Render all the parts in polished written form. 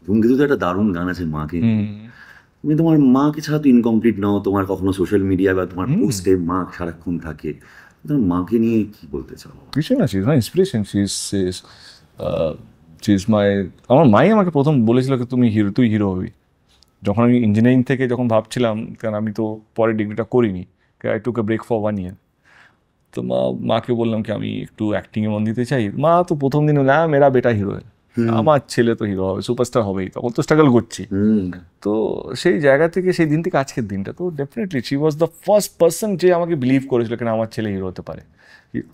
ধূমকেতু তো একটা দারুণ গান আছে মাকে নিয়ে। তুমি তোমার মাকে ছাড়া তো ইনকমপ্লিট নাও, তোমার কখনো সোশ্যাল মিডিয়া বা তোমার পোস্টে মা সারাক্ষণ থাকে, তোমার মাকে নিয়ে কি বলতে চাও? কিছু না, she is my inspiration, she is my, আমার মাই আমাকে প্রথম বলেছিল কি তুই হিরো হবি। যখন আমি ইঞ্জিনিয়ারিং থেকে যখন ভাবছিলাম, কারণ আমি তো পরে ডিগ্রিটা করিনি, I took a break for 1 year, তো মাকে বললাম কি আমি একটু অ্যাক্টিংয়ে মন দিতে চাই। মা তো প্রথম দিন না মেরা বেটা হিরো হয়, আমার ছেলে তো হিরো হবে, সুপারস্টার হবেই, তখন তো স্ট্রাগল করছি। তো সেই জায়গা থেকে, সেই দিন থেকে আজকের দিনটা, তো definitely she was the first person যে আমাকে বিলিভ করেছিল কিনা আমার ছেলে হিরো হতে পারে।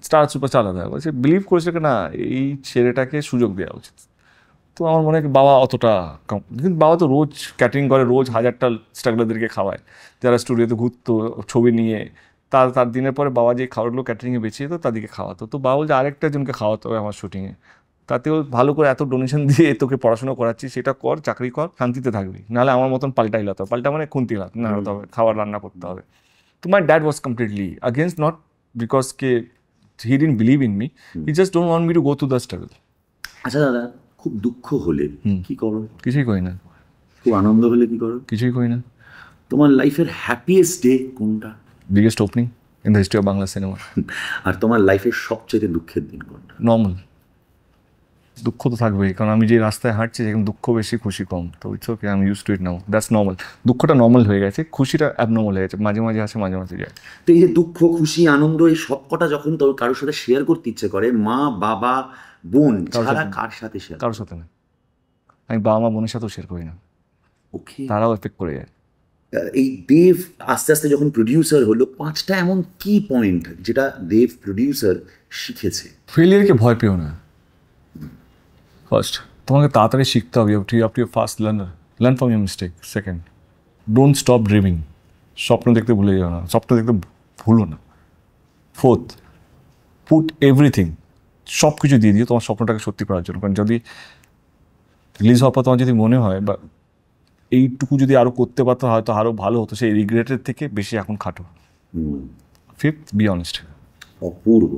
স্টার সুপারস্টার আলাদা, সে বিলিভ করেছিল কিনা এই ছেলেটাকে সুযোগ দেওয়া উচিত। তো আমার মনে হয় বাবা অতটা কম, কিন্তু বাবা তো রোজ ক্যাটারিং করে, রোজ 1000টা স্ট্রাগলারদেরকে খাওয়ায়, যারা স্টুডিওতে ঘুরতো ছবি নিয়ে, তার দিনের পরে বাবা যে খাবারগুলো ক্যাটারিংয়ে বেঁচে যেত তাদেরকে খাওয়াতো। তো বাবা বলছে আরেকটা জনকে খাওয়াতে হবে আমার শুটিংয়ে, তাতেও ভালো করে এত ডোনেশন দিয়ে তোকে পড়াশোনা করাচ্ছি, সেটা কর, চাকরি কর, শান্তিতে থাকবি, নাহলে আমার মতন পাল্টাই লাতে হবে। পাল্টা মানে খুন্তি নাড়াতে হবে, খাবার রান্না করতে হবে। তো my dad was completely against, not because K he didn't believe in me, he just don't want me to go to the struggle. আচ্ছা দাদা, খুব দুঃখ হলে কি করো? কিছুই করি না। খুব আনন্দ হলে কি করো? কিছুই করি না। তোমার লাইফের হ্যাপিয়েস্ট ডে কোনটা? Biggest opening in the history of Bangla cinema. আর তোমার লাইফের সবচেয়ে দুঃখের দিন কোনটা? নর্মাল। দুঃখ তো থাকবেই, কারণ আমি যে রাস্তায় হাঁটছি যেখানে দুঃখ বেশি খুশি কম, তো it's okay, I am use to it now, that's normal. দুঃখটা নর্মাল হয়ে গেছে, খুশিটা অ্যাবনর্মাল হয়ে গেছে, মাঝে মাঝে আসে মাঝে মাঝে যায়। তো এই যে দুঃখ, খুশি, আনন্দ, এই সবকটা যখন তোর কারোর সাথে শেয়ার করতে ইচ্ছে করে, মা বাবা বোন ছাড়া কার সাথে শেয়ার? কারোর সাথে না, আমি বাবা মা বোনের সাথেও শেয়ার করি না, ওকে। তারাও এফেক্ট করে যায়। এই দেব আস্তে আস্তে যখন প্রডিউসার হলো, 5টা এমন কি পয়েন্ট যেটা দেব প্রডিউসার শিখেছে? ফেলিয়ারকে ভয় পেও না। ফার্স্ট, তোমাকে তাড়াতাড়ি শিখতে হবে, you have to be fast learner, learn from your mistake. Second, don't stop dreaming, স্বপ্ন দেখতে ভুলে যাও না, স্বপ্ন দেখতে ভুলো না। ফোর্থ, পুট এভরিথিং, সব কিছু দিয়ে দিও তোমার স্বপ্নটাকে সত্যি করার জন্য। কারণ যদি রিলিজ হওয়ার পর তোমার যদি মনে হয় বা এইটুকু যদি আরও করতে পারতো হয়তো আরও ভালো হতো, সেই রিগ্রেটের থেকে বেশি এখন খাটো। Fifth, be honest. অপূর্ব।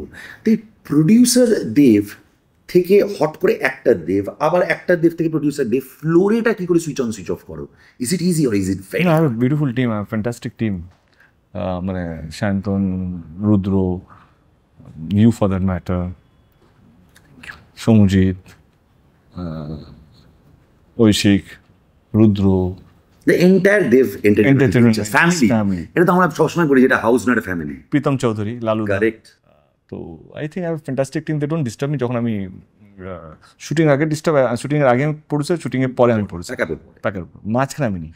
তাই প্রডিউসার দেব থেকে হট করে অ্যাক্টর দেব, আবার অ্যাক্টর দেব থেকে প্রডিউসার দেব, ফ্লোরেটা কি করে সুইচ অন সুইচ অফ করো? Is it easy or is it very? I have a beautiful team, I have fantastic team, মানে Shantanu, Rudra, you for that matter, Somjit, Aishik, Rudra, the entire Dev entertainment family. family. এটা তো আমরা সবসময় বলি, যেটা house not a family. Pritam Chowdhury, Lalu, correct. তো I think I have fantastic team, they don't disturb me. যখন আমি শুটিং আগে ডিস্টার্ব, শুটিংয়ের আগে আমি প্রডিউসার, শুটিংয়ের পরে আমি প্রডিউসার, প্যাকের মাঝখানে আমি নেই।